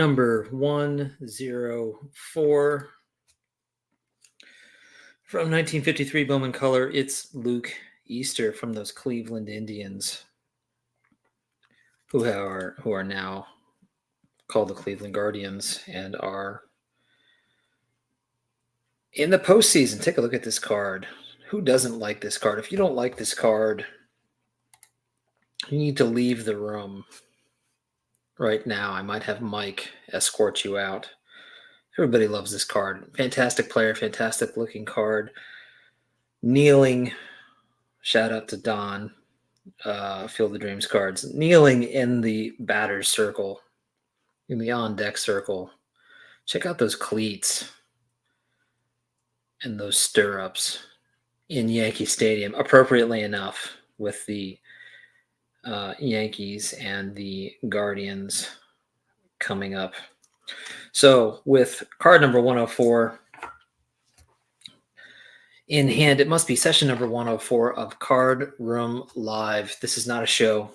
number 104 from 1953 Bowman Color. It's Luke Easter from those Cleveland Indians, who are now called the Cleveland Guardians and are in the postseason. Take a look at this card. Who doesn't like this card? If you don't like this card, you need to leave the room right now. I might have Mike escort you out. Everybody loves this card. Fantastic player, fantastic looking card. Kneeling, shout out to Don, Field of Dreams cards. Kneeling in the batter's circle, in the on-deck circle. Check out those cleats and those stirrups in Yankee Stadium, appropriately enough, with the Yankees and the Guardians coming up. So with card number 104 in hand, it must be session number 104 of Card Room Live. This is not a show.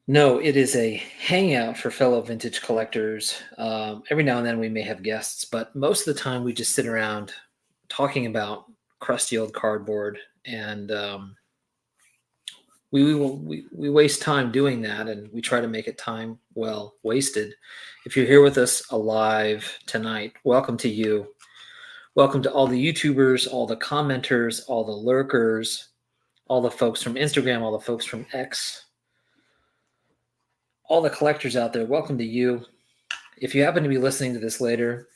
No, it is a hangout for fellow vintage collectors. Every now and then we may have guests, but most of the time we just sit around talking about crusty old cardboard, and we waste time doing that, and we try to make it time well wasted. If you're here with us alive tonight, welcome to you. Welcome to all the YouTubers, all the commenters, all the lurkers, all the folks from Instagram, all the folks from X, all the collectors out there. Welcome to you. If you happen to be listening to this later,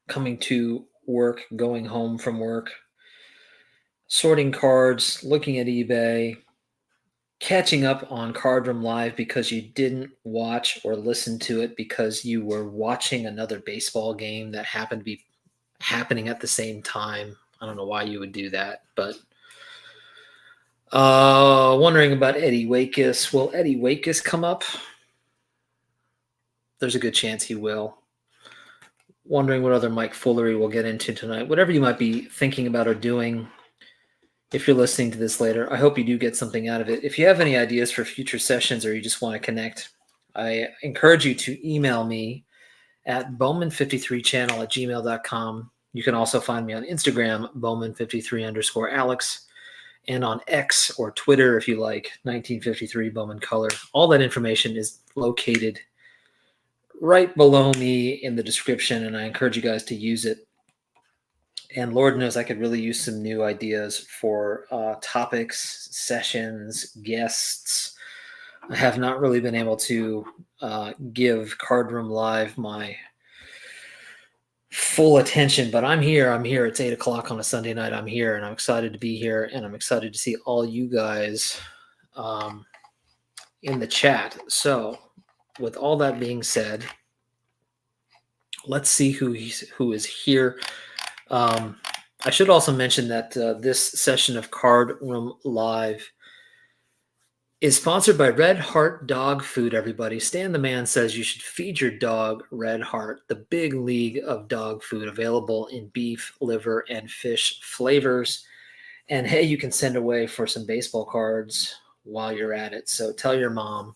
coming to work, going home from work, sorting cards, looking at eBay, catching up on Card Room Live because you didn't watch or listen to it because you were watching another baseball game that happened to be happening at the same time. I don't know why you would do that, but wondering about Eddie Waitkus. Will Eddie Waitkus come up? There's a good chance he will. Wondering what other Mike Foolery we'll get into tonight. Whatever you might be thinking about or doing, if you're listening to this later, I hope you do get something out of it. If you have any ideas for future sessions or you just want to connect, I encourage you to email me at bowman53channel@gmail.com. You can also find me on Instagram, bowman53_Alex, and on X or Twitter, if you like, 1953 Bowman Color. All that information is located right below me in the description, and I encourage you guys to use it. And Lord knows I could really use some new ideas for topics, sessions, guests. I have not really been able to give Card Room Live my full attention, but I'm here. It's 8 o'clock on a Sunday night. I'm here, and I'm excited to be here, and I'm excited to see all you guys in the chat. So with all that being said, let's see who is here. I should also mention that this session of Card Room Live is sponsored by Red Heart Dog Food, everybody. Stan the Man says you should feed your dog Red Heart, the big league of dog food, available in beef, liver, and fish flavors. And hey, you can send away for some baseball cards while you're at it. So tell your mom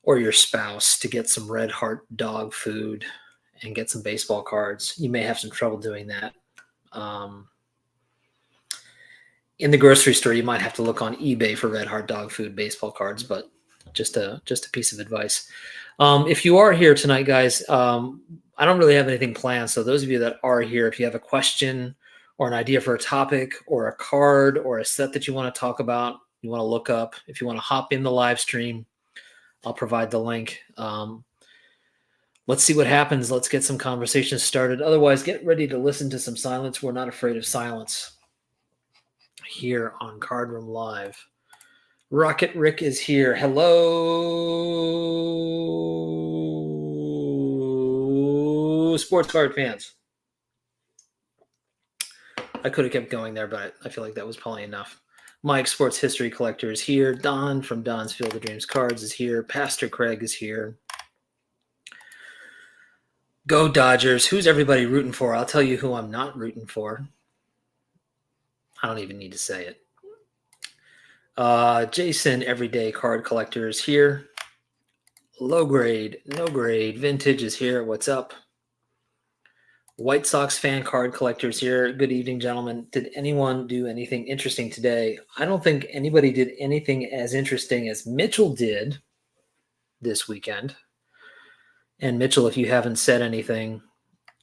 or your spouse to get some Red Heart dog food and get some baseball cards. You may have some trouble doing that. In the grocery store, you might have to look on eBay for Red Heart dog food baseball cards, but just a piece of advice. If you are here tonight, guys, I don't really have anything planned. So those of you that are here, if you have a question or an idea for a topic or a card or a set that you want to talk about, you want to look up, if you want to hop in the live stream, I'll provide the link. Let's see what happens. Let's get some conversations started. Otherwise, get ready to listen to some silence. We're not afraid of silence here on Card Room Live. Rocket Rick is here. Hello, sports card fans. I could have kept going there, but I feel like that was probably enough. Mike, sports history collector, is here. Don from Don's Field of Dreams Cards is here. Pastor Craig is here. Go Dodgers. Who's everybody rooting for? I'll tell you who I'm not rooting for. I don't even need to say it. Jason, Everyday Card Collector, is here. Low grade, no grade. Vintage is here. What's up? White Sox fan card collectors here. Good evening, gentlemen. Did anyone do anything interesting today? I don't think anybody did anything as interesting as Mitchell did this weekend. And Mitchell, if you haven't said anything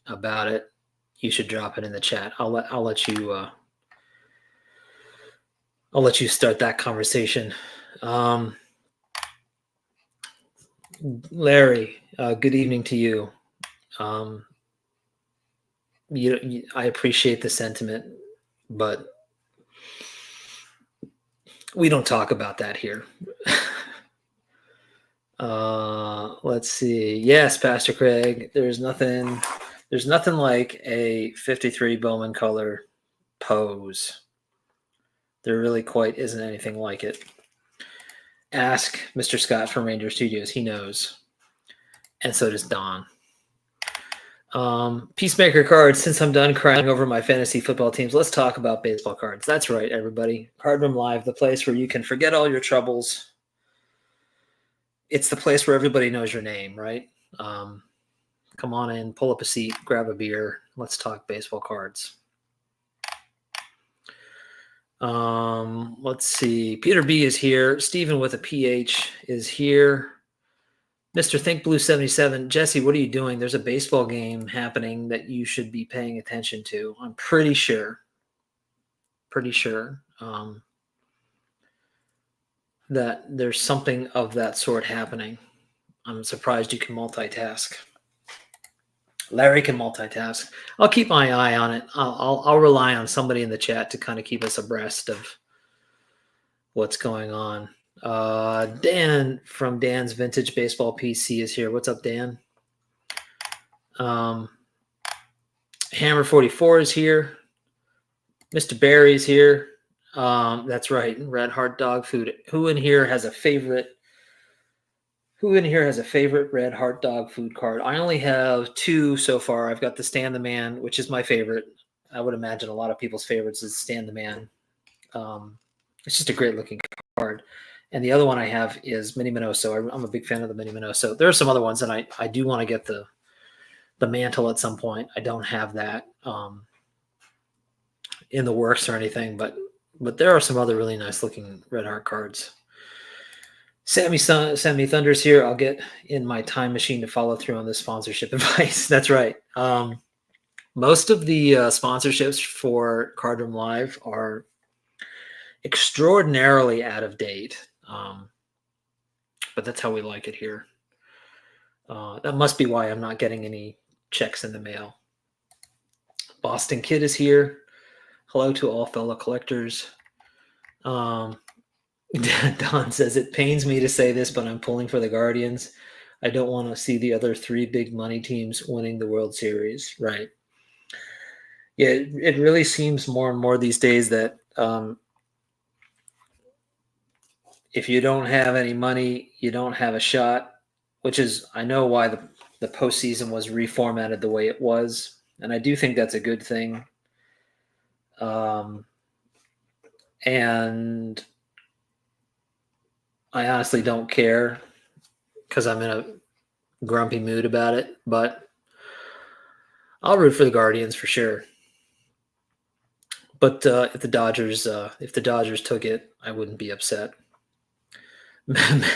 about it, you should drop it in the chat. I'll let you start that conversation. Larry, good evening to you. I appreciate the sentiment, but we don't talk about that here. Let's see. Yes, Pastor Craig, there's nothing like a 53 Bowman color pose. There really quite isn't anything like it. Ask Mr. Scott from Ranger Studios. He knows. And so does Don. Peacemaker cards. Since I'm done crying over my fantasy football teams, let's talk about baseball cards. That's right, everybody. Card Room Live, the place where you can forget all your troubles. It's the place where everybody knows your name, right? Come on in, pull up a seat, grab a beer. Let's talk baseball cards. Let's see. Peter B is here. Stephen with a PH is here. Mr. Think Blue 77. Jesse, what are you doing? There's a baseball game happening that you should be paying attention to. I'm pretty sure. That there's something of that sort happening. I'm surprised you can multitask. Larry can multitask. I'll keep my eye on it. I'll rely on somebody in the chat to kind of keep us abreast of what's going on. Dan from Dan's Vintage Baseball PC is here. What's up, Dan? Hammer 44 is here. Mr. Barry's here. That's right. Red Heart Dog Food. Who in here has a favorite Red Heart Dog Food card? I only have 2 so far. I've got the Stan the Man, which is my favorite. I would imagine a lot of people's favorites is Stan the Man. It's just a great looking card. And the other one I have is Minnie Minoso. I'm a big fan of the Minnie Minoso. There are some other ones, and I do want to get the mantle at some point. I don't have that in the works or anything, but there are some other really nice looking Red Heart cards. Sammy Thunder's here. I'll get in my time machine to follow through on this sponsorship advice. That's right. Most of the sponsorships for Card Room Live are extraordinarily out of date. But that's how we like it here. That must be why I'm not getting any checks in the mail. Boston Kid is here. Hello to all fellow collectors. Don says, it pains me to say this, but I'm pulling for the Guardians. I don't want to see the other 3 big money teams winning the World Series. Right. Yeah, it really seems more and more these days that if you don't have any money, you don't have a shot, which is, I know why the postseason was reformatted the way it was. And I do think that's a good thing. And I honestly don't care because I'm in a grumpy mood about it, but I'll root for the Guardians for sure. But if the Dodgers took it, I wouldn't be upset.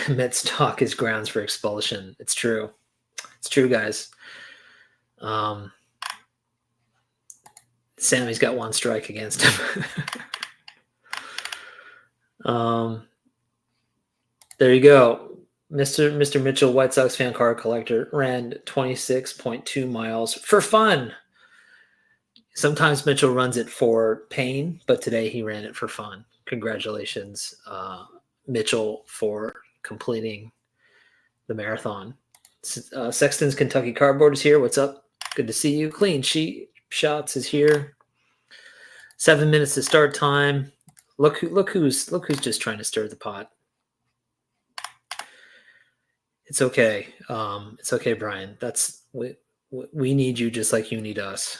Mets talk is grounds for expulsion. It's true. It's true, guys. Sammy's got 1 strike against him. There you go. Mr. Mitchell, White Sox fan card collector, ran 26.2 miles for fun. Sometimes Mitchell runs it for pain, but today he ran it for fun. Congratulations, Mitchell, for completing the marathon. Sexton's Kentucky Cardboard is here. What's up? Good to see you. Clean Sheet Shots is here. 7 minutes to start time. Look who's just trying to stir the pot. It's okay. It's okay, Brian. We need you just like you need us.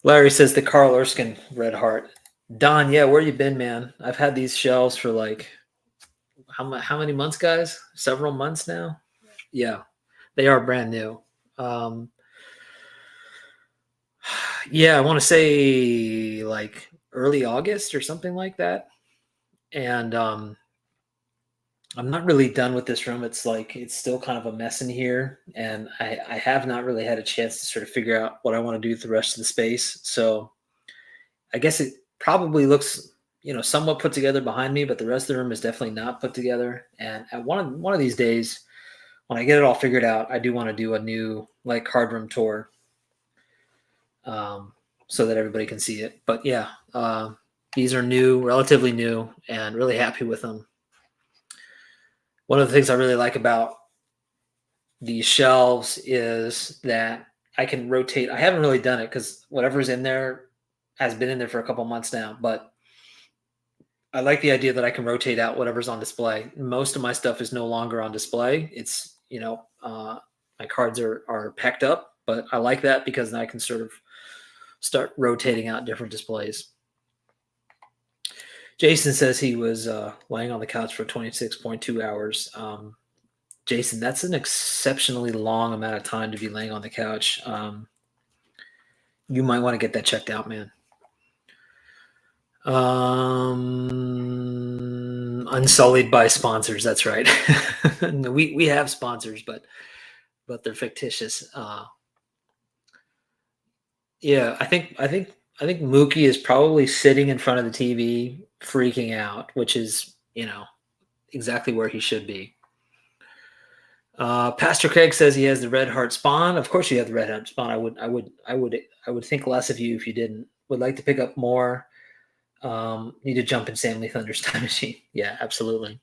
Larry says the Carl Erskine Red Heart. Don, yeah, where you been, man? I've had these shelves for like how many months, guys? Several months now. Yeah, they are brand new. Um, yeah, I want to say like early August or something like that. And I'm not really done with this room. It's like it's still kind of a mess in here, and I have not really had a chance to sort of figure out what I want to do with the rest of the space. So I guess it probably looks, somewhat put together behind me, but the rest of the room is definitely not put together. And at one of these days, when I get it all figured out, I do want to do a new like card room tour, so that everybody can see it. But yeah, these are new, relatively new, and really happy with them. One of the things I really like about these shelves is that I can rotate. I haven't really done it because whatever's in there has been in there for a couple months now, but I like the idea that I can rotate out whatever's on display. Most of my stuff is no longer on display. It's, my cards are packed up, but I like that because then I can sort of start rotating out different displays. Jason says he was laying on the couch for 26.2 hours. Jason, that's an exceptionally long amount of time to be laying on the couch. You might want to get that checked out, man. Unsullied by sponsors. That's right. we have sponsors, but they're fictitious. Yeah, I think Mookie is probably sitting in front of the TV, freaking out, which is exactly where he should be. Pastor Craig says he has the Red Heart Spawn. Of course, you have the Red Heart Spawn. I would think less of you if you didn't. Would like to pick up more. Need to jump in Sam Lee Thunder's time machine. Yeah, absolutely.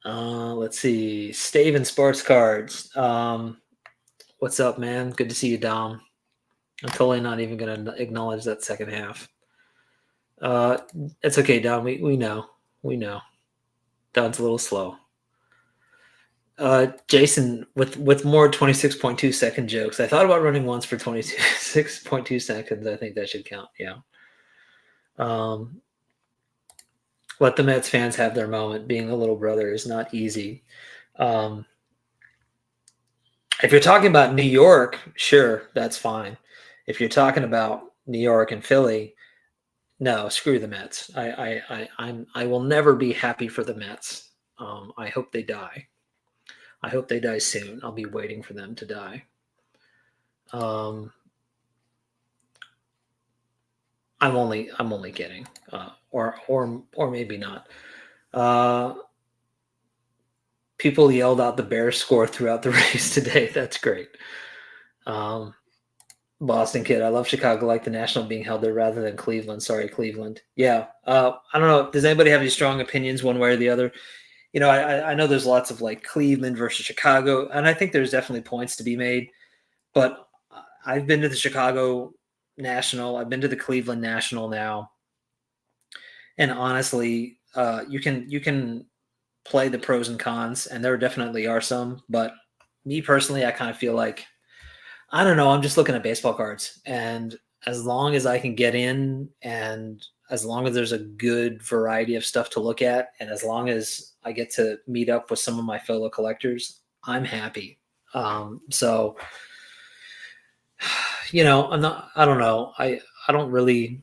Let's see. Staven Sports Cards. What's up, man? Good to see you, Dom. I'm totally not even going to acknowledge that second half. It's okay, Dom. We know. We know. Don's a little slow. Jason, with more 26.2 second jokes. I thought about running once for 26.2 seconds. I think that should count. Yeah. Let the Mets fans have their moment. Being a little brother is not easy. If you're talking about New York, sure, that's fine. If you're talking about New York and Philly, no, screw the Mets. I will never be happy for the Mets. I hope they die. I hope they die soon. I'll be waiting for them to die. I'm only kidding, or maybe not. People yelled out the Bears score throughout the race today. That's great. Boston kid, I love Chicago, like the National being held there rather than Cleveland. Sorry, Cleveland. Yeah. I don't know. Does anybody have any strong opinions one way or the other? I know there's lots of like Cleveland versus Chicago, and I think there's definitely points to be made. But I've been to the Chicago National. I've been to the Cleveland National now, and honestly, you can play the pros and cons, and there definitely are some. But me personally, I kind of feel like I don't know. I'm just looking at baseball cards, and as long as I can get in, and as long as there's a good variety of stuff to look at, and as long as I get to meet up with some of my fellow collectors, I'm happy. So, I'm not. I don't know. I don't really.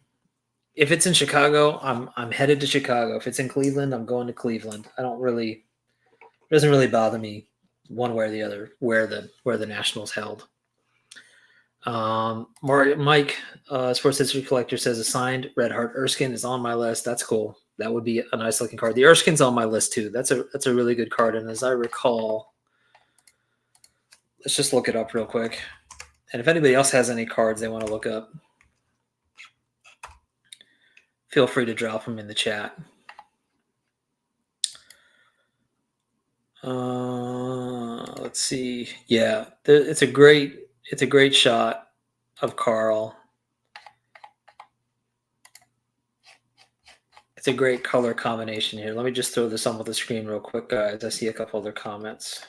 If it's in Chicago, I'm headed to Chicago. If it's in Cleveland, I'm going to Cleveland. I don't really. It doesn't really bother me one way or the other where the Nationals held. Mike, Sports History Collector says a signed Red Heart Erskine is on my list. That's cool. That would be a nice looking card. The Erskine's on my list too. That's a really good card. And as I recall, let's just look it up real quick. And if anybody else has any cards they want to look up, feel free to drop them in the chat. Let's see. Yeah, it's a great shot of Carl. It's a great color combination here. Let me just throw this on with the screen real quick, guys. I see a couple other comments,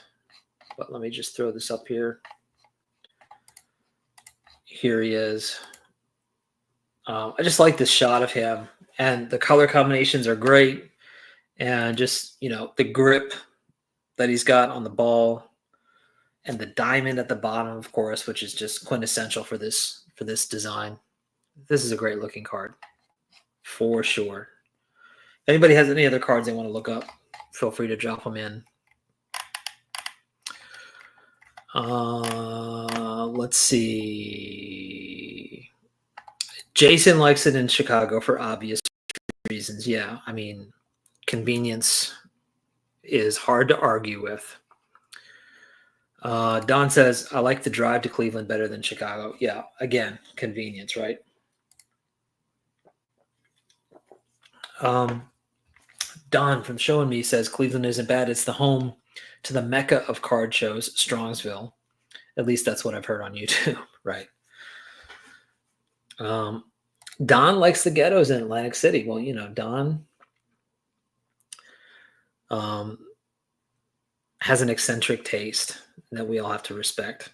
but let me just throw this up here. Here he is. I just like this shot of him, and the color combinations are great. And just, the grip that he's got on the ball and the diamond at the bottom, of course, which is just quintessential for this design. This is a great looking card for sure. If anybody has any other cards they want to look up, feel free to drop them in. Let's see. Jason likes it in Chicago for obvious reasons. Yeah, I mean, convenience is hard to argue with. Don says, I like the drive to Cleveland better than Chicago. Yeah, again, convenience, right? Don from Showing Me says, Cleveland isn't bad. It's the home to the mecca of card shows, Strongsville. At least that's what I've heard on YouTube, right? Don likes the ghettos in Atlantic City. Well, Don has an eccentric taste that we all have to respect.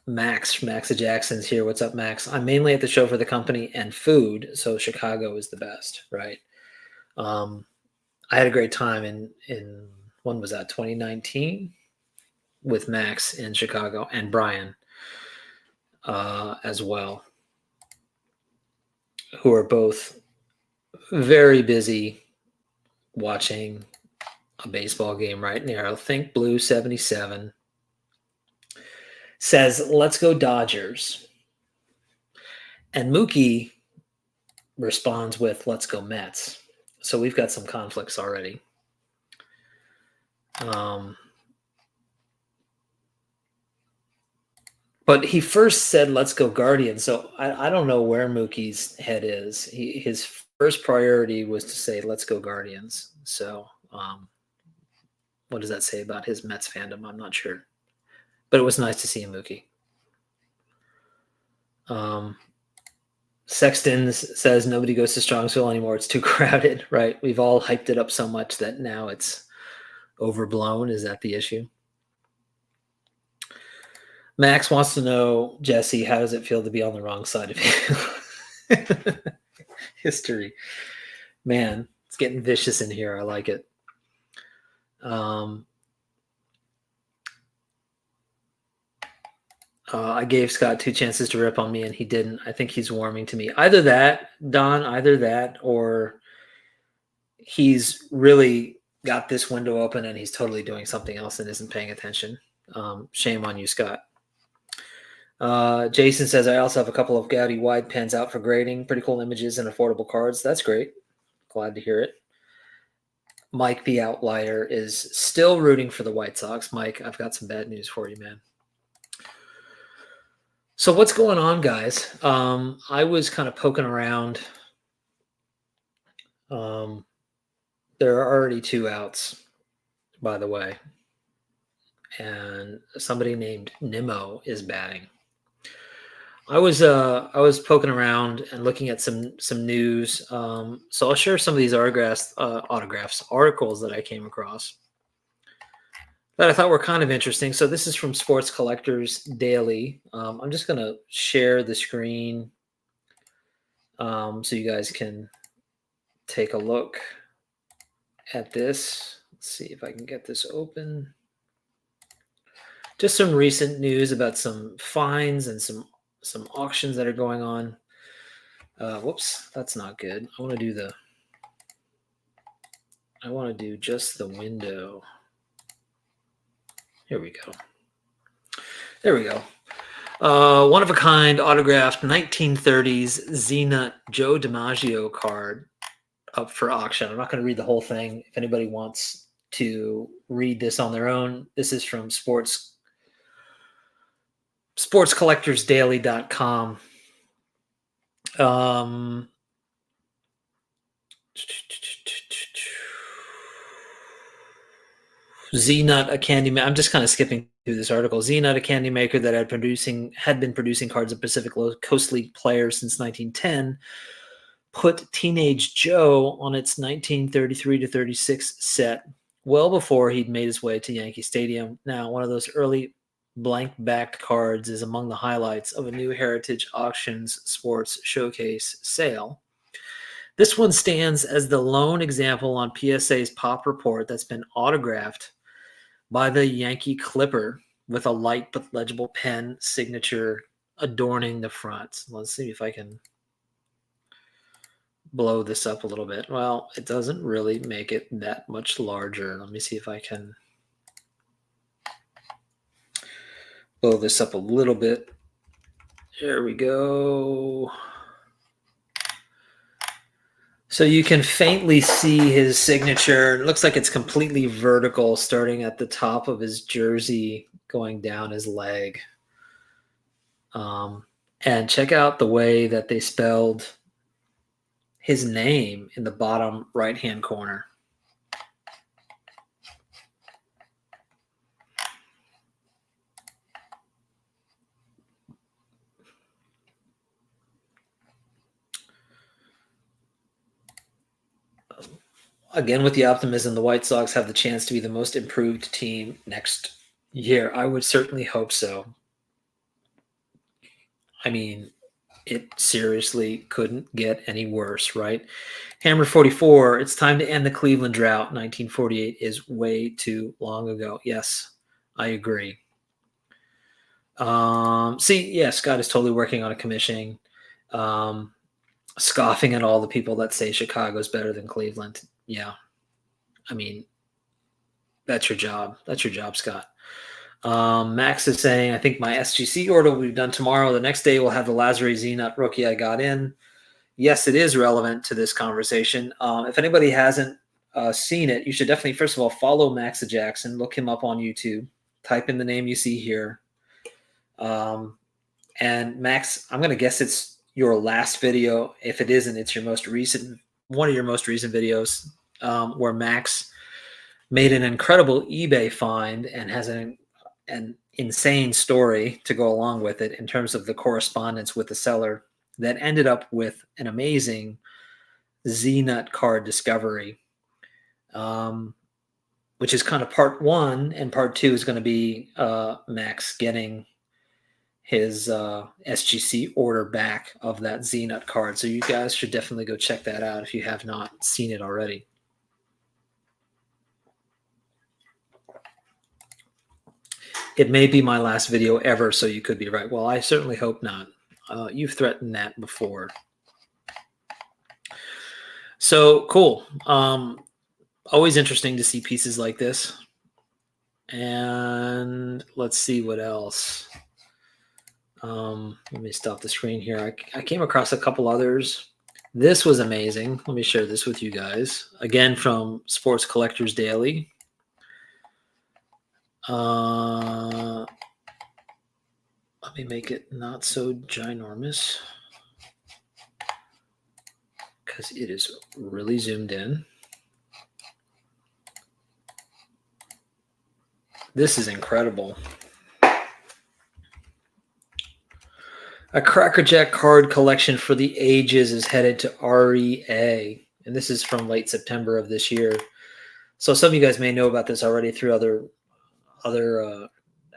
Max Jackson's here. What's up, Max? I'm mainly at the show for the company and food, so Chicago is the best, right? I had a great time in when was that, 2019, with Max in Chicago and Brian as well, who are both very busy watching a baseball game right now. Think Blue 77 says, let's go Dodgers. And Mookie responds with, let's go Mets. So we've got some conflicts already. But he first said, let's go Guardians. So I don't know where Mookie's head is. His first priority was to say, let's go Guardians. So what does that say about his Mets fandom? I'm not sure. But it was nice to see him, Mookie. Sexton says nobody goes to Strongsville anymore. It's too crowded, right? We've all hyped it up so much that now it's overblown. Is that the issue? Max wants to know, Jesse, how does it feel to be on the wrong side of history? Man, it's getting vicious in here. I like it. I gave Scott 2 chances to rip on me, and he didn't. I think he's warming to me. Either that, Don, or he's really got this window open and he's totally doing something else and isn't paying attention. Shame on you, Scott. Jason says, I also have a couple of Gaudy wide pens out for grading. Pretty cool images and affordable cards. That's great. Glad to hear it. Mike the Outlier is still rooting for the White Sox. Mike, I've got some bad news for you, man. So what's going on, guys? I was kind of poking around. There are already 2 outs, by the way. And somebody named Nimmo is batting. I was poking around and looking at some news. So I'll share some of these articles that I came across that I thought were kind of interesting. So this is from Sports Collectors Daily. I'm just going to share the screen so you guys can take a look at this. Let's see if I can get this open. Just some recent news about some fines and some auctions that are going on. Whoops, that's not good. I want to do just the window. Here we go. There we go. One of a kind autographed 1930s Zenit Joe DiMaggio card up for auction. I'm not going to read the whole thing. If anybody wants to read this on their own, this is from sportscollectorsdaily.com. Zenit, a candy maker. I'm just kind of skipping through this article. Zenit, a candy maker that had been producing cards of Pacific Coast League players since 1910, put Teenage Joe on its 1933-36 set well before he'd made his way to Yankee Stadium. Now, one of those early blank-backed cards is among the highlights of a new Heritage Auctions Sports Showcase sale This one stands as the lone example on PSA's Pop Report that's been autographed by the Yankee Clipper with a light but legible pen signature adorning the front. Let's see if I can blow this up a little bit. Well, it doesn't really make it that much larger. Let me see if I can blow this up a little bit. There we go. So you can faintly see his signature. It looks like it's completely vertical, starting at the top of his jersey, going down his leg. And check out the way that they spelled his name in the bottom right-hand corner. Again, with the optimism, the White Sox have the chance to be the most improved team next year. I would certainly hope so. I mean, it seriously couldn't get any worse, right? Hammer 44, it's time to end the Cleveland drought. 1948 is way too long ago. Yes, I agree. Scott is totally working on a commissioning, scoffing at all the people that say Chicago's better than Cleveland. Yeah. I mean, that's your job. That's your job, Scott. Max is saying, I think my SGC order will be done tomorrow. The next day we'll have the Lazare Z-Nut rookie I got in. Yes, it is relevant to this conversation. If anybody hasn't seen it, you should definitely, first of all, follow Max Jackson. Look him up on YouTube. Type in the name you see here. And Max, I'm going to guess it's your last video. If it isn't, it's your most recent, one of your most recent videos, where Max made an incredible eBay find and has an insane story to go along with it in terms of the correspondence with the seller that ended up with an amazing Z-Nut card discovery, which is kind of part one, and part two is going to be Max getting his SGC order back of that Z-Nut card. So you guys should definitely go check that out if you have not seen it already. It may be my last video ever, so you could be right. Well, I certainly hope not. You've threatened that before. So cool. Always interesting to see pieces like this. And let's see what else. Let me stop the screen here. I came across a couple others. This was amazing. Let me share this with you guys. Again, from Sports Collectors Daily. Let me make it not so ginormous because it is really zoomed in. This is incredible. A Cracker Jack card collection for the ages is headed to REA, and this is from late September of this year. So some of you guys may know about this already through other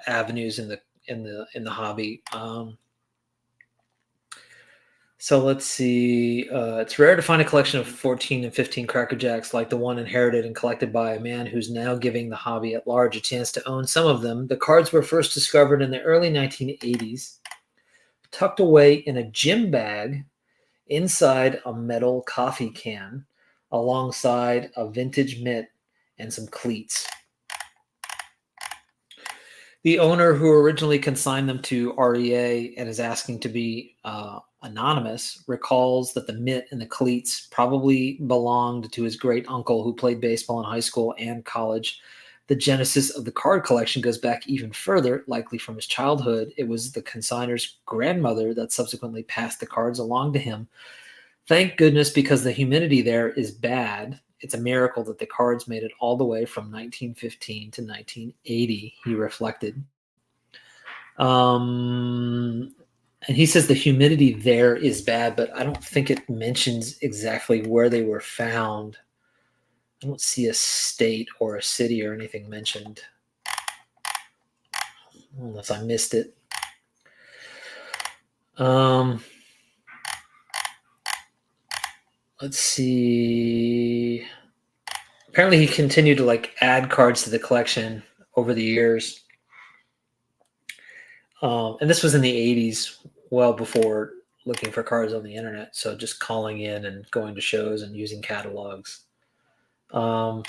avenues in the hobby. So let's see. It's rare to find a collection of 14 and 15 Cracker Jacks like the one inherited and collected by a man who's now giving the hobby at large a chance to own some of them. The cards were first discovered in the early 1980s, tucked away in a gym bag inside a metal coffee can, alongside a vintage mitt and some cleats. The owner who originally consigned them to REA and is asking to be anonymous recalls that the mitt and the cleats probably belonged to his great uncle who played baseball in high school and college. The genesis of the card collection goes back even further, likely from his childhood. It was the consignor's grandmother that subsequently passed the cards along to him. Thank goodness, because the humidity there is bad. It's a miracle that the cards made it all the way from 1915 to 1980, he reflected. And he says the humidity there is bad, but I don't think it mentions exactly where they were found. I don't see a state or a city or anything mentioned, unless I missed it. Let's see. Apparently, he continued to like add cards to the collection over the years. And this was in the 80s, well before looking for cards on the internet. So just calling in and going to shows and using catalogs. Um,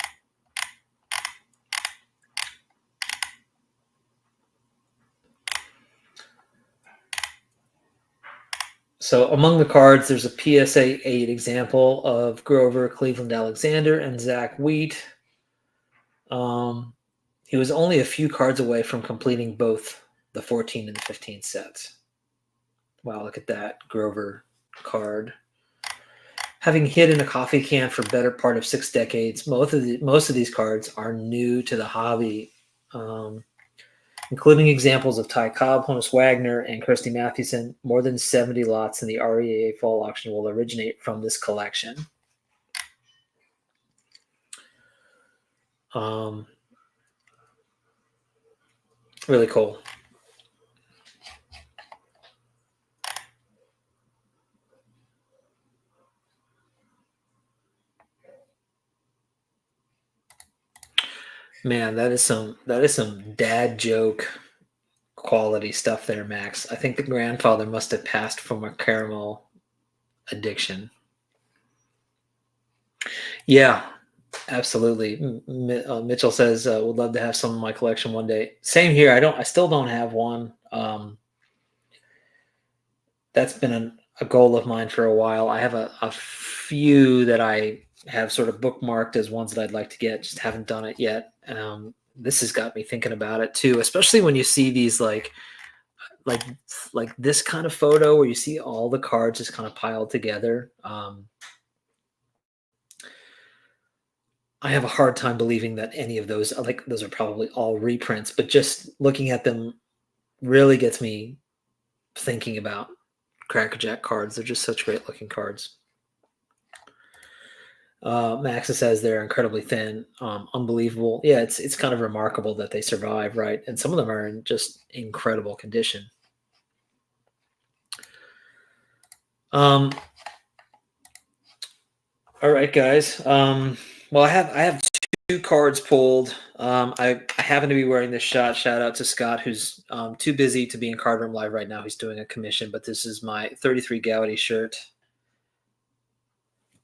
so among the cards, there's a PSA 8 example of Grover, Cleveland Alexander, and Zach Wheat. He was only a few cards away from completing both the 14 and the 15 sets. Wow, look at that Grover card. Having hid in a coffee can for better part of 6 decades, most of these cards are new to the hobby, including examples of Ty Cobb, Honus Wagner, and Kirsty Mathewson. More than 70 lots in the REAA fall auction will originate from this collection. Really cool. Man, that is some dad joke quality stuff there, Max. I think the grandfather must have passed from a caramel addiction. Yeah, absolutely. Mitchell says would love to have some in my collection one day. Same here. I still don't have one. That's been a goal of mine for a while. I have a few that I have sort of bookmarked as ones that I'd like to get, just haven't done it yet. This has got me thinking about it too, especially when you see these like this kind of photo where you see all the cards just kind of piled together. I have a hard time believing that any of those, like those are probably all reprints, but just looking at them really gets me thinking about Crackerjack cards. They're just such great looking cards. Maxa says they're incredibly thin, unbelievable. Yeah, it's kind of remarkable that they survive, right? And some of them are in just incredible condition. All right, guys. Well, I have two cards pulled. I happen to be wearing this shot. Shout out to Scott, who's too busy to be in Card Room Live right now. He's doing a commission, but this is my 33 Gaudy shirt,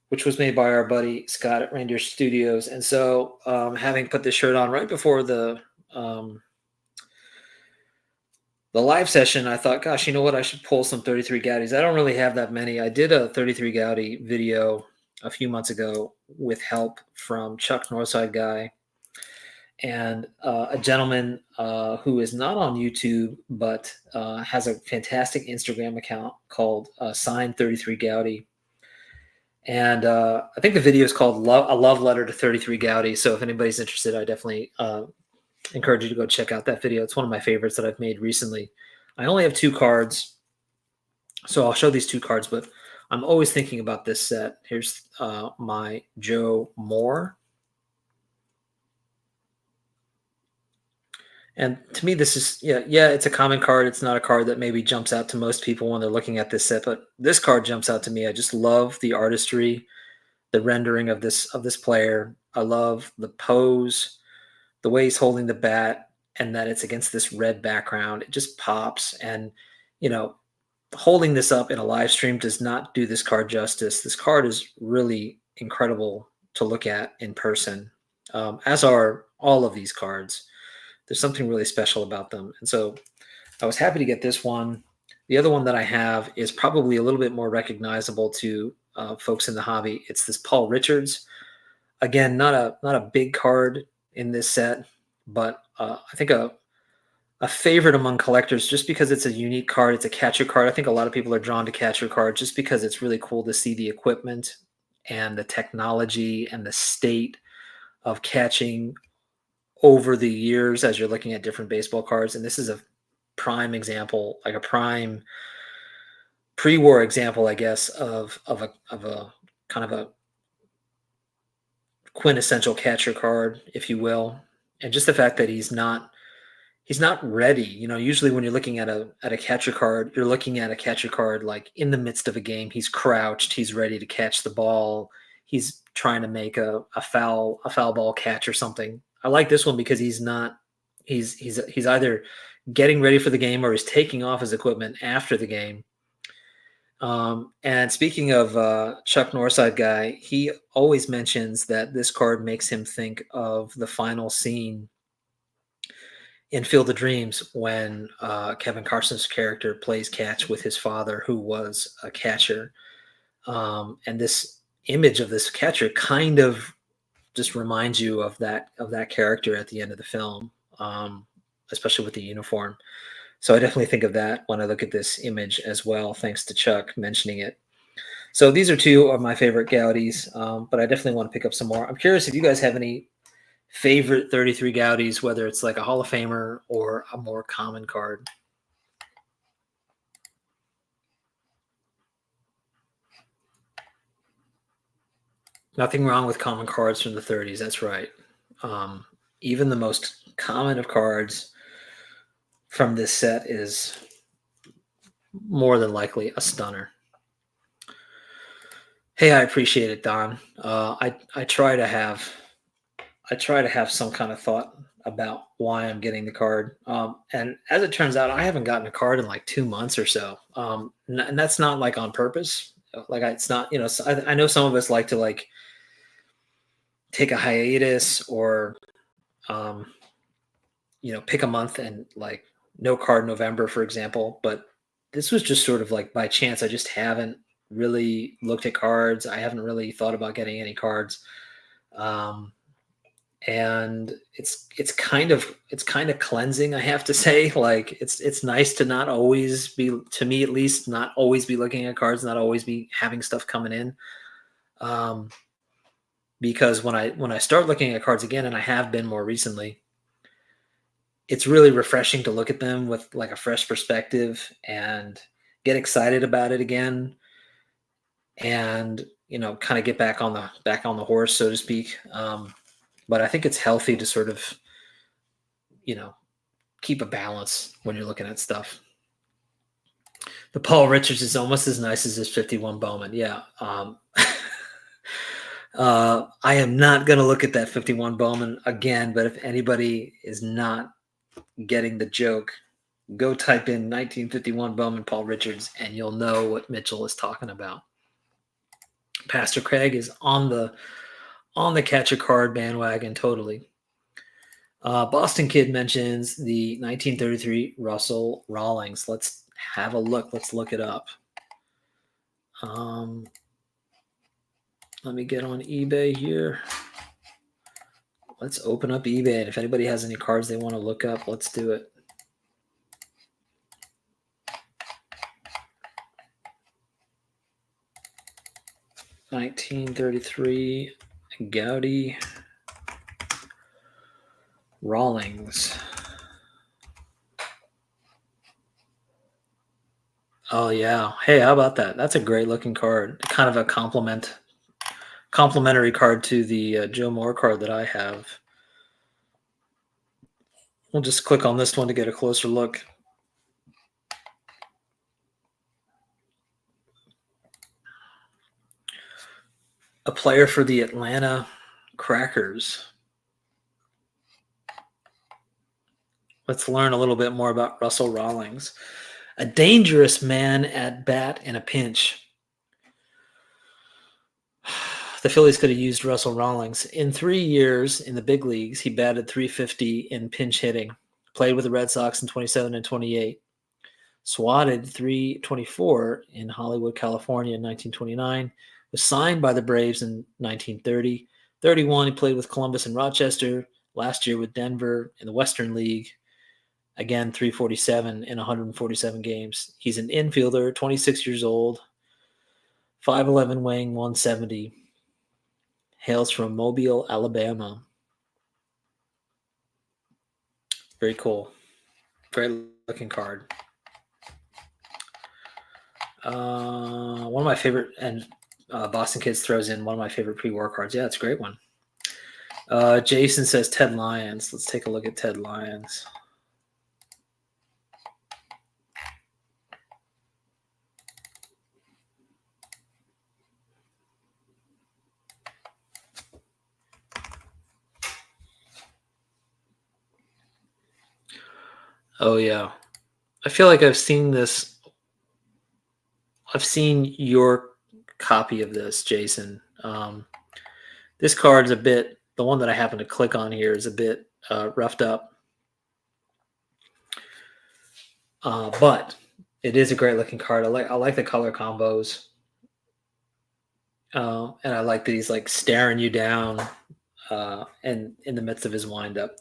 which was made by our buddy Scott at Reindeer Studios. And so, having put this shirt on right before the live session, I thought, gosh, you know what? I should pull some 33 Gaudis. I don't really have that many. I did a 33 Gaudi video a few months ago with help from Chuck Northside Guy and a gentleman who is not on YouTube, but has a fantastic Instagram account called Sign 33 Gaudi. And I think the video is called A Love Letter to 33 Gaudi. So if anybody's interested, I definitely encourage you to go check out that video. It's one of my favorites that I've made recently. I only have two cards, so I'll show these two cards, but I'm always thinking about this set. Here's my Joe Moore. And to me, this is, yeah, it's a common card. It's not a card that maybe jumps out to most people when they're looking at this set, but this card jumps out to me. I just love the artistry, the rendering of this player. I love the pose, the way he's holding the bat, and that it's against this red background. It just pops. And, holding this up in a live stream does not do this card justice. This card is really incredible to look at in person, as are all of these cards. There's something really special about them. And so I was happy to get this one. The other one that I have is probably a little bit more recognizable to folks in the hobby. It's this Paul Richards. Again, not a big card in this set, but I think a favorite among collectors just because it's a unique card. It's a catcher card. I think a lot of people are drawn to catcher cards just because it's really cool to see the equipment and the technology and the state of catching over the years as you're looking at different baseball cards. And this is a prime example, like a prime pre-war example, I guess, of a kind of a quintessential catcher card, if you will. And just the fact that he's he's not ready. Usually when you're looking at a catcher card, you're looking at a catcher card like in the midst of a game. He's crouched, he's ready to catch the ball. He's trying to make a foul ball catch or something. I like this one because he's not he's either getting ready for the game or he's taking off his equipment after the game. And speaking of Chuck Northside guy, he always mentions that this card makes him think of the final scene in Field of Dreams when Kevin Carson's character plays catch with his father, who was a catcher. And this image of this catcher kind of just reminds you of that character at the end of the film, especially with the uniform. So I definitely think of that when I look at this image as well, thanks to Chuck mentioning it. So these are two of my favorite Gaudis, but I definitely want to pick up some more. I'm curious if you guys have any favorite 33 Gaudis, whether it's like a Hall of Famer or a more common card. Nothing wrong with common cards from the 30s. That's right. Even the most common of cards from this set is more than likely a stunner. Hey, I appreciate it, Don. I try to have some kind of thought about why I'm getting the card. And as it turns out, I haven't gotten a card in like 2 months or so. And that's not like on purpose. Like it's not, I know some of us like to like take a hiatus or, pick a month and like no card November, for example. But this was just sort of like by chance. I just haven't really looked at cards. I haven't really thought about getting any cards. And it's kind of cleansing, I have to say. Like it's nice to not always be, to me at least, not always be looking at cards, not always be having stuff coming in. Because when I start looking at cards again, and I have been more recently, it's really refreshing to look at them with like a fresh perspective and get excited about it again, and kind of get back on the horse, so to speak. But I think it's healthy to sort of, keep a balance when you're looking at stuff. The Paul Richards is almost as nice as this 51 Bowman. Yeah. I am not going to look at that 51 Bowman again, but if anybody is not getting the joke, go type in 1951 Bowman Paul Richards and you'll know what Mitchell is talking about. Pastor Craig is on the catch a card bandwagon totally. Boston Kid mentions the 1933 Russell Rawlings. Let's have a look. Let's look it up. Let me get on eBay here. Let's open up eBay, and if anybody has any cards they want to look up, let's do it. $1933 Gaudi Rawlings. Oh yeah. Hey, how about that? That's a great looking card. Kind of a complimentary card to the Joe Moore card that I have. We'll just click on this one to get a closer look. A player for the Atlanta Crackers. Let's learn a little bit more about Russell Rawlings. A dangerous man at bat in a pinch. The Phillies could have used Russell Rawlings. In 3 years in the big leagues, he batted .350 in pinch hitting. Played with the Red Sox in 27 and 28. Swatted .324 in Hollywood, California in 1929. Was signed by the Braves in 1930. 31, he played with Columbus and Rochester. Last year with Denver in the Western League. Again, .347 in 147 games. He's an infielder, 26 years old, 5'11", weighing 170. Hails from Mobile, Alabama. Very cool. Great looking card. One of my favorite, and Boston Kids throws in one of my favorite pre-war cards. Yeah, it's a great one. Jason says Ted Lyons. Let's take a look at Ted Lyons. Oh yeah. I feel like I've seen this. I've seen your copy of this, Jason. This card's a bit. The one that I happen to click on here is a bit roughed up, but it is a great looking card. I like the color combos, and I like that he's like staring you down, and in the midst of his windup.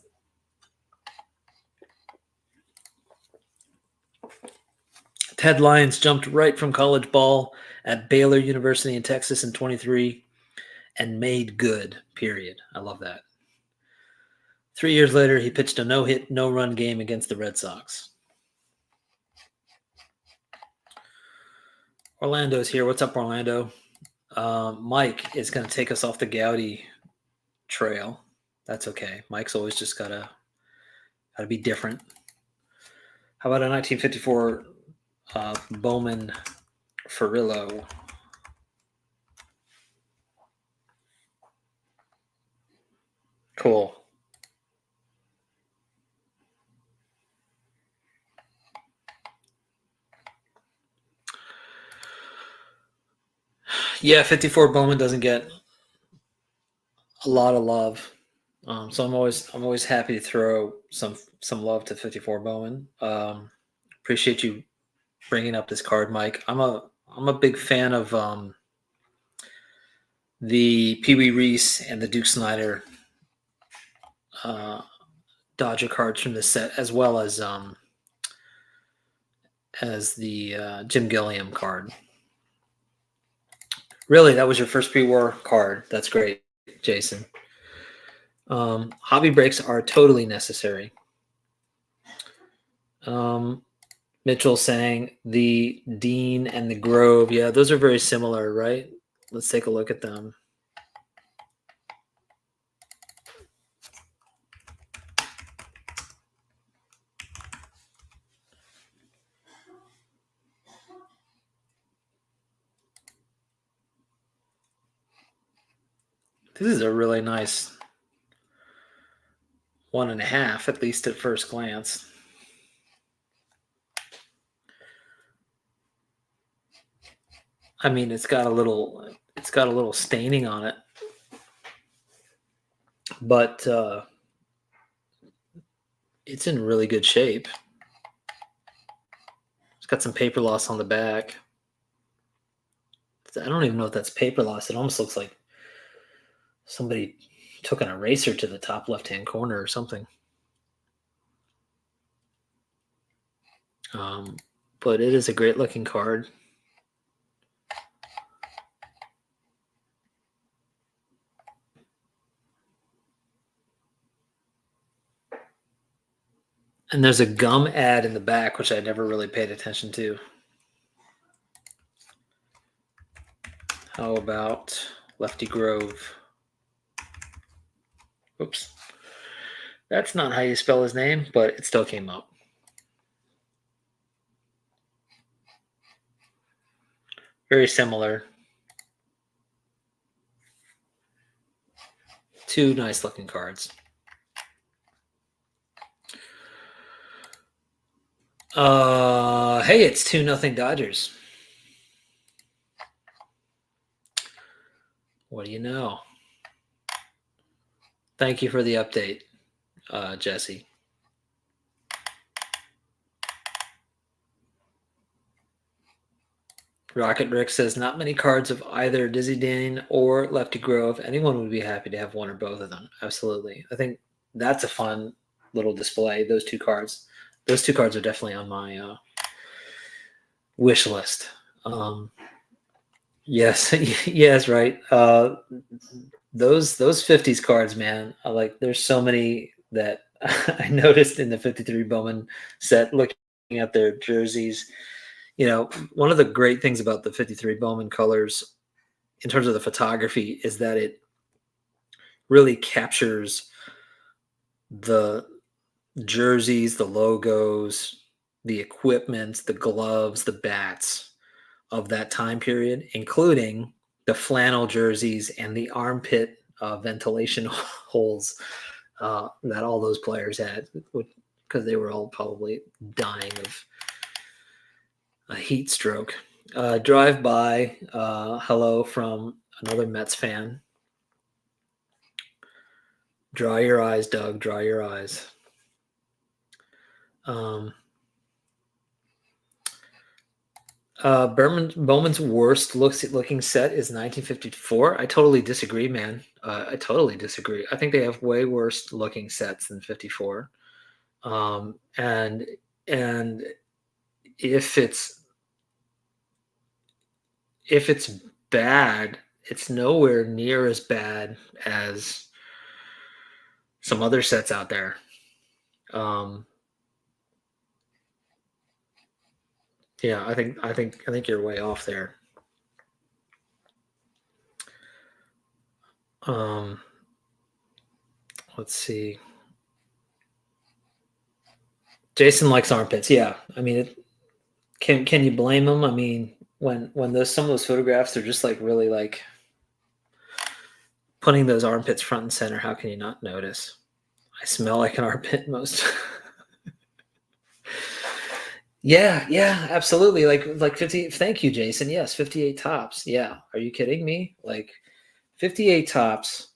Ted Lyons jumped right from college ball at Baylor University in Texas in 23 and made good, period. I love that. 3 years later, he pitched a no-hit, no-run game against the Red Sox. Orlando's here. What's up, Orlando? Mike is going to take us off the Gowdy trail. That's okay. Mike's always just gotta be different. How about a 1954 Bowman Furillo? Cool. Yeah, 54 Bowman doesn't get a lot of love, so I'm always happy to throw some love to 54 Bowman. Appreciate you bringing up this card, Mike. I'm a big fan of the Pee Wee Reese and the Duke Snyder Dodger cards from this set, as well as the Jim Gilliam card. Really, that was your first pre-war card. That's great, Jason. Hobby breaks are totally necessary. Mitchell saying the Dean and the Grove. Yeah, those are very similar, right? Let's take a look at them. This is a really nice 1.5, at least at first glance. I mean, it's got a little staining on it, but it's in really good shape. It's got some paper loss on the back. I don't even know if that's paper loss. It almost looks like somebody took an eraser to the top left-hand corner or something. But it is a great looking card. And there's a gum ad in the back, which I never really paid attention to. How about Lefty Grove? Oops. That's not how you spell his name, but it still came up. Very similar. Two nice looking cards. Hey, it's 2-0 Dodgers. What do you know? Thank you for the update, Jesse. Rocket Rick says, not many cards of either Dizzy Dean or Lefty Grove. Anyone would be happy to have one or both of them. Absolutely. I think that's a fun little display, those two cards. Those two cards are definitely on my wish list. Yes, yes, right. Those 50s cards, man. There's so many that I noticed in the 53 Bowman set looking at their jerseys. You know, one of the great things about the 53 Bowman colors in terms of the photography is that it really captures the jerseys, the logos, the equipment, the gloves, the bats of that time period, including the flannel jerseys and the armpit ventilation holes that all those players had. because they were all probably dying of a heat stroke. Drive by. Hello from another Mets fan. Dry your eyes, Doug. Dry your eyes. Bowman's worst looking set is 1954. I totally disagree, man. I totally disagree. I think they have way worse looking sets than 54. And if it's bad, it's nowhere near as bad as some other sets out there. Yeah, I think you're way off there. Let's see. Jason likes armpits. Yeah, I mean, can you blame him? I mean, when some of those photographs are just like really like putting those armpits front and center, how can you not notice? I smell like an armpit most. Yeah, absolutely. Like 50. Thank you, Jason. Yes, 58 tops. Yeah, are you kidding me? Like 58 tops.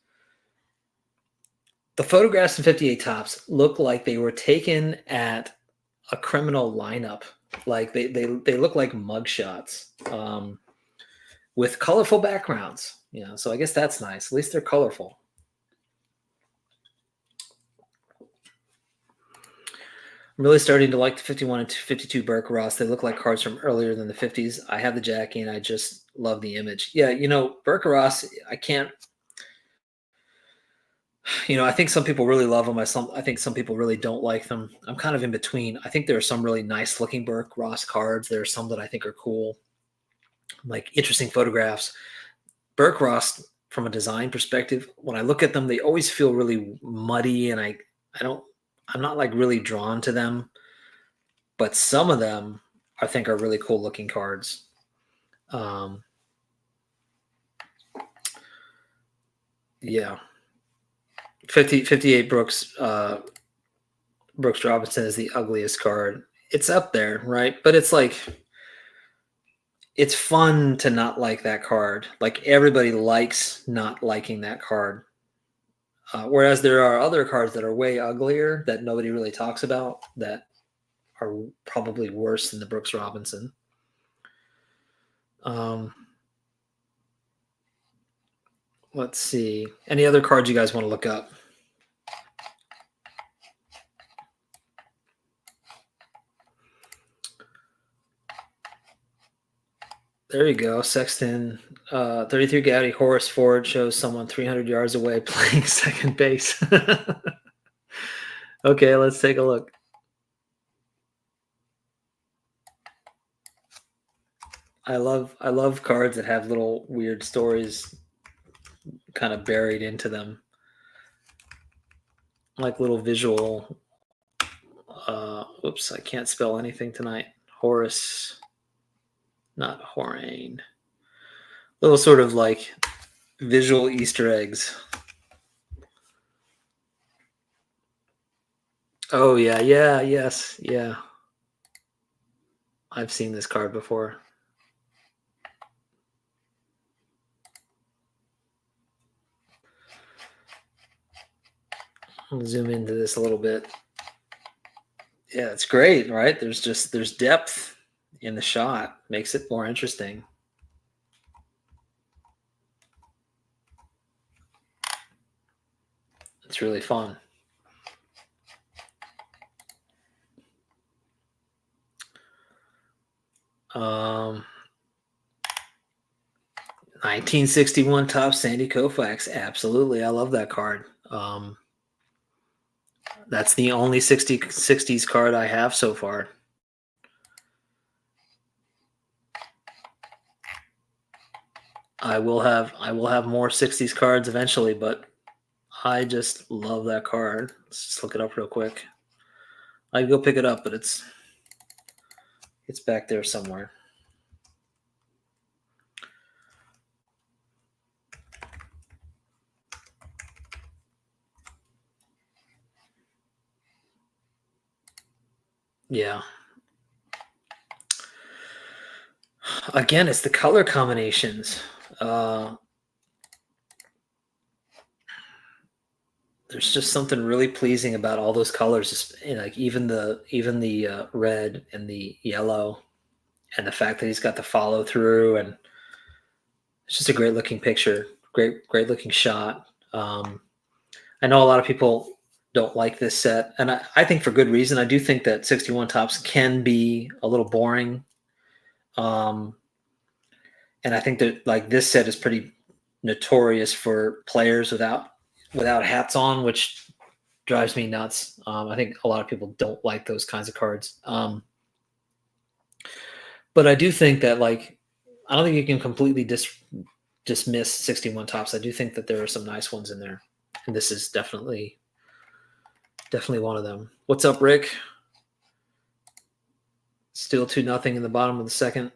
The photographs in 58 tops look like they were taken at a criminal lineup. Like they look like mugshots with colorful backgrounds. You know, so I guess that's nice. At least they're colorful. I'm really starting to like the 51 and 52 Burke Ross. They look like cards from earlier than the 50s. I have the Jackie, and I just love the image. Yeah, you know, Burke Ross, I can't. You know, I think some people really love them. I think some people really don't like them. I'm kind of in between. I think there are some really nice looking Burke Ross cards. There are some that I think are cool, like interesting photographs. Burke Ross, from a design perspective, when I look at them, they always feel really muddy, and I'm not like really drawn to them. But some of them I think are really cool looking cards. Yeah. 58 Brooks Robinson is the ugliest card. It's up there, right? But it's like it's fun to not like that card. Like everybody likes not liking that card. Whereas there are other cards that are way uglier that nobody really talks about that are probably worse than the Brooks Robinson. Let's see. Any other cards you guys want to look up? There you go. Sexton, 33 Gowdy, Horace Ford shows someone 300 yards away playing second base. Okay, let's take a look. I love cards that have little weird stories kind of buried into them. Like little visual oops, I can't spell anything tonight. Horace, not Horain. Little sort of like visual Easter eggs. Oh yeah, yes, yeah. I've seen this card before. I'll zoom into this a little bit. Yeah, it's great, right? There's depth in the shot, makes it more interesting. It's really fun. Um, 1961 top Sandy Koufax. Absolutely. I love that card. That's the only 60s card I have so far. I will have more 60s cards eventually, but I just love that card. Let's just look it up real quick. I can go pick it up, but it's back there somewhere. Yeah. Again, it's the color combinations. Uh, there's just something really pleasing about all those colors. Like even the red and the yellow, and the fact that he's got the follow through, and it's just a great looking picture. Great looking shot. I know a lot of people don't like this set, and I think for good reason. I do think that 61 tops can be a little boring. Um, and I think that like this set is pretty notorious for players without hats on, which drives me nuts. I think a lot of people don't like those kinds of cards. But I do think that like I don't think you can completely dismiss 61 tops. I do think that there are some nice ones in there, and this is definitely one of them. What's up, Rick? Still 2-0 in the bottom of the second.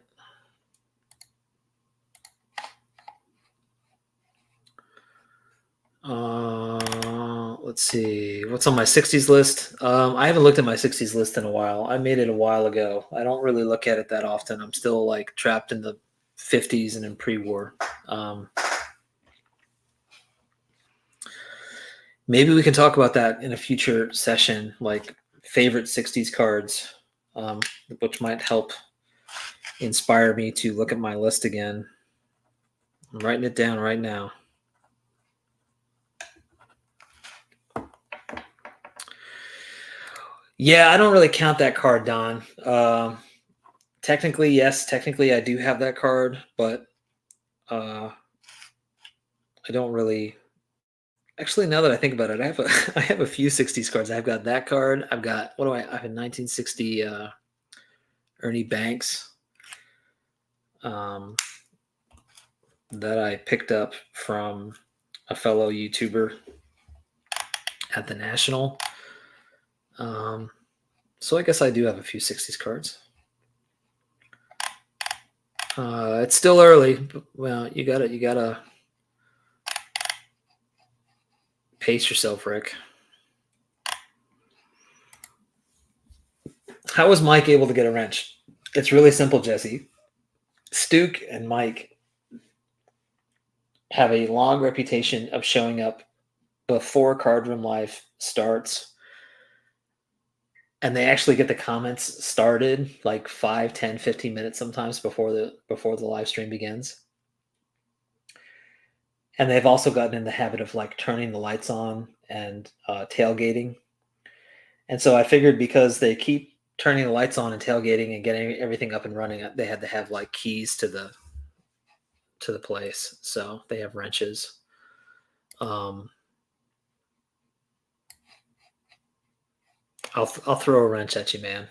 Let's see. What's on my 60s list? I haven't looked at my 60s list in a while. I made it a while ago. I don't really look at it that often. I'm still like trapped in the 50s and in pre-war. Maybe we can talk about that in a future session, like favorite 60s cards, which might help inspire me to look at my list again. I'm writing it down right now. Yeah, I don't really count that card, Don. Technically, yes. Technically, I do have that card, but I don't really. Actually, now that I think about it, I have a few 60s cards. I've got that card. I've got what do I have a 1960 Ernie Banks that I picked up from a fellow YouTuber at the National. So I guess I do have a few 60s cards. It's still early, but, well, you gotta pace yourself, Rick. How was Mike able to get a wrench? It's really simple, Jesse. Stuke and Mike have a long reputation of showing up before Cardroom Live starts, and they actually get the comments started like 5, 10, 15 minutes sometimes before the live stream begins. And they've also gotten in the habit of like turning the lights on and tailgating. And so I figured because they keep turning the lights on and tailgating and getting everything up and running, they had to have like keys to the place. So they have wrenches. I'll throw a wrench at you, man.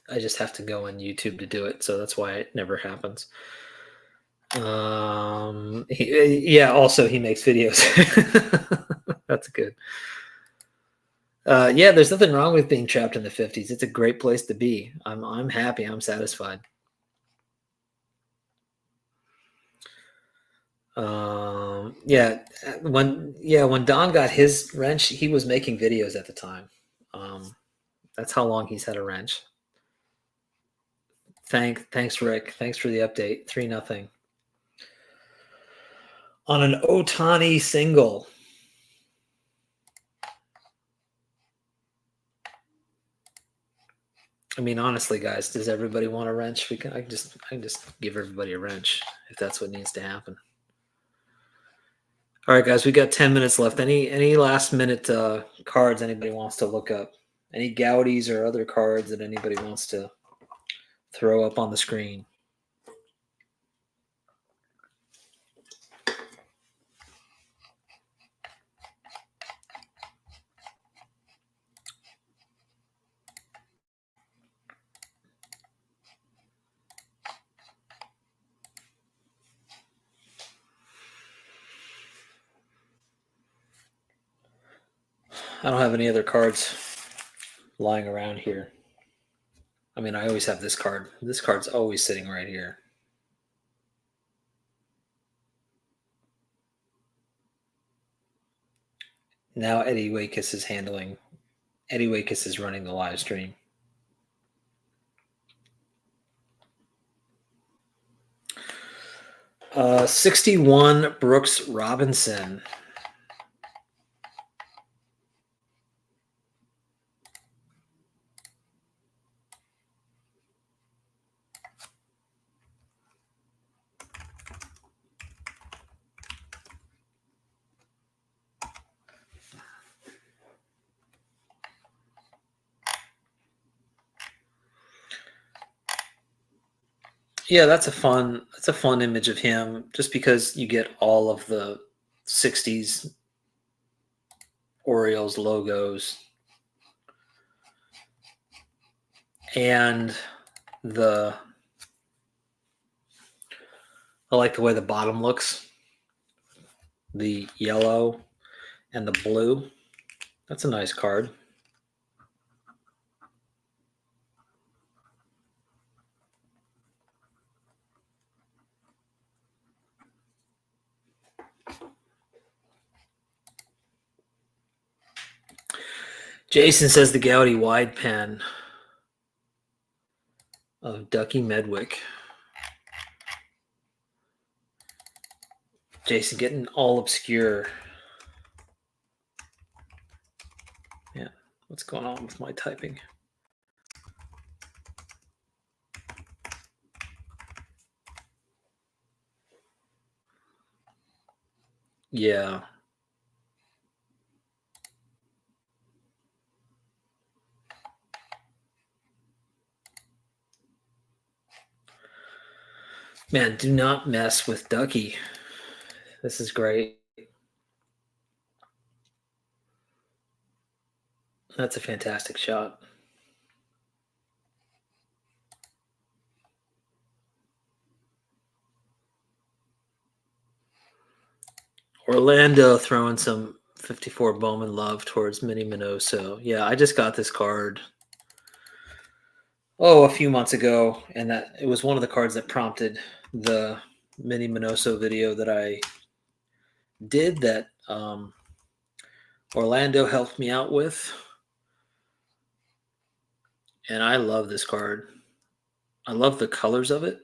I just have to go on YouTube to do it, so that's why it never happens. Yeah. Also, he makes videos. That's good. Yeah, there's nothing wrong with being trapped in the 50s. It's a great place to be. I'm happy. I'm satisfied. Yeah, when Don got his wrench, he was making videos at the time. That's how long he's had a wrench. Thanks, Rick. Thanks for the update. 3-0 on an Otani single. I mean, honestly, guys, does everybody want a wrench? I can just give everybody a wrench if that's what needs to happen. All right, guys, we got 10 minutes left. Any last minute cards anybody wants to look up? Any Gaudies or other cards that anybody wants to throw up on the screen? I don't have any other cards lying around here. I mean, I always have this card. This card's always sitting right here. Now Eddie Wakis is handling Eddie Wakis is running the live stream. 61 Brooks Robinson. Yeah, that's a fun image of him, just because you get all of the 60s Orioles logos and I like the way the bottom looks, the yellow and the blue. That's a nice card. Jason says the Gaudy wide pen of Ducky Medwick. Jason getting all obscure. Yeah, what's going on with my typing? Yeah. Man, do not mess with Ducky. This is great. That's a fantastic shot. Orlando throwing some 54 Bowman love towards Minnie Minoso. Yeah, I just got this card a few months ago, and that it was one of the cards that prompted the Minnie Minoso video that I did that Orlando helped me out with. And I love this card. I love the colors of it.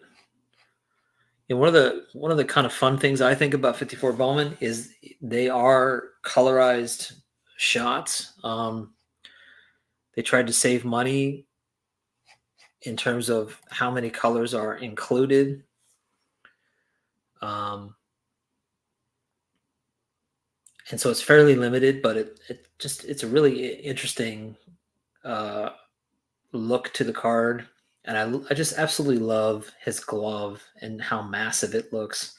And one of the kind of fun things I think about 54 Bowman is they are colorized shots. They tried to save money in terms of how many colors are included. And so it's fairly limited, but it's a really interesting look to the card. And I just absolutely love his glove and how massive it looks.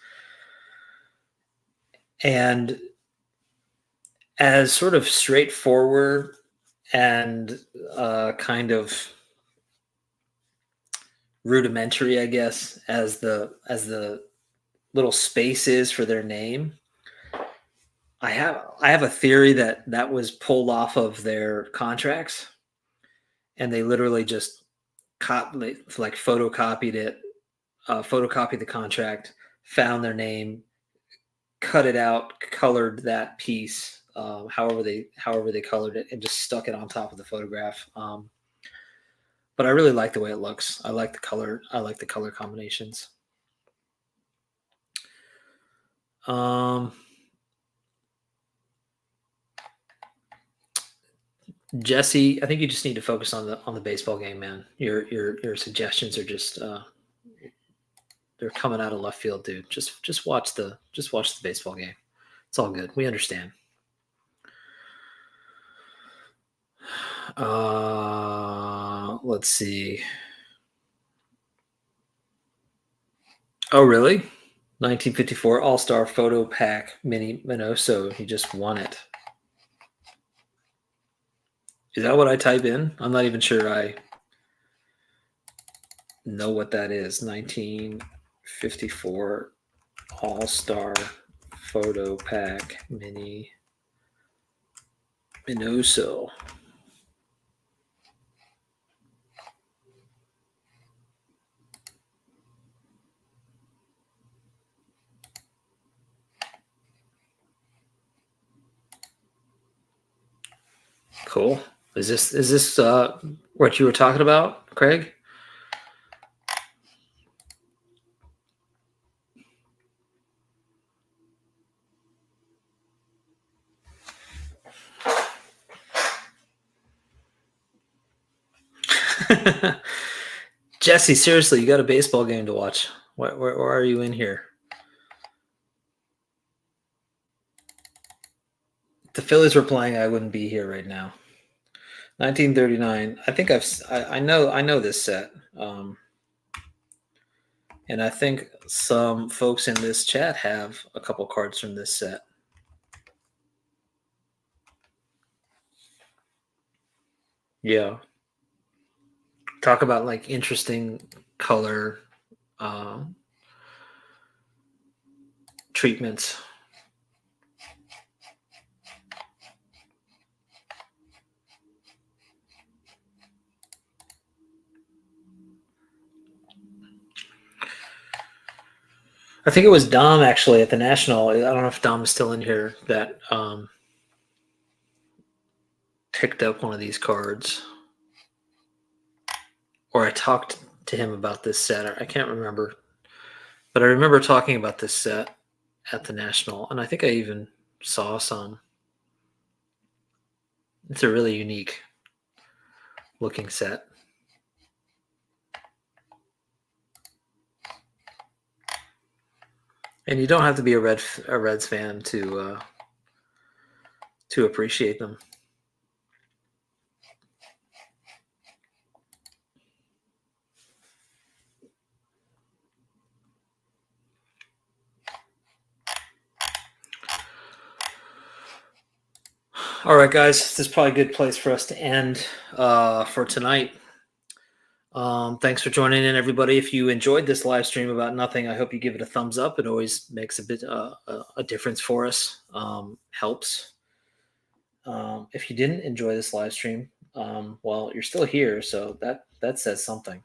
And as sort of straightforward and kind of rudimentary, I guess, as the little space is for their name, I have a theory that that was pulled off of their contracts, and they literally just photocopied it, photocopied the contract, found their name, cut it out, colored that piece, however they colored it, and just stuck it on top of the photograph. But I really like the way it looks. I like the color. I like the color combinations. Jesse, I think you just need to focus on the baseball game, man. Your suggestions are just they're coming out of left field, dude. Just watch the baseball game. It's all good. We understand. Let's see. Oh, really? 1954 All-Star Photo Pack Mini Minoso. He just won it. Is that what I type in? I'm not even sure I know what that is. 1954 All-Star Photo Pack Mini Minoso. Cool. Is this what you were talking about, Craig? Jesse, seriously, you got a baseball game to watch. Where are you in here? If the Phillies were playing, I wouldn't be here right now. 1939. I think I know this set, and I think some folks in this chat have a couple cards from this set. Yeah, talk about like interesting color uh, treatments. I think it was Dom actually at the National. I don't know if Dom is still in here that picked up one of these cards, or I talked to him about this set. I can't remember, but I remember talking about this set at the National, and I think I even saw some. It's a really unique looking set. And you don't have to be a Reds fan to appreciate them. All right, guys, this is probably a good place for us to end for tonight. Thanks for joining in, everybody. If you enjoyed this live stream about nothing, I hope you give it a thumbs up. It always makes a bit a difference for us. Helps. If you didn't enjoy this live stream, well, you're still here, so that says something.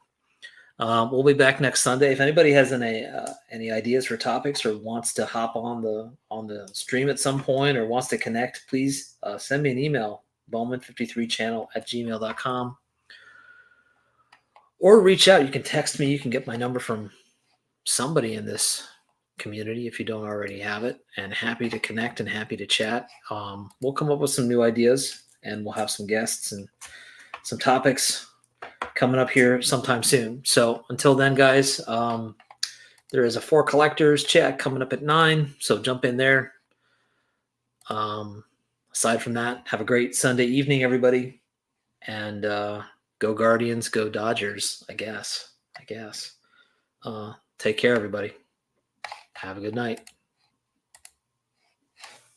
We'll be back next Sunday. If anybody has any ideas for topics or wants to hop on the stream at some point or wants to connect, please send me an email, bowman53channel@gmail.com. Or reach out. You can text me. You can get my number from somebody in this community if you don't already have it. And happy to connect and happy to chat. We'll come up with some new ideas and we'll have some guests and some topics coming up here sometime soon. So until then, guys, there is a For Collectors chat coming up at 9. So jump in there. Aside from that, have a great Sunday evening, everybody. And go Guardians, go Dodgers, I guess. Take care, everybody. Have a good night.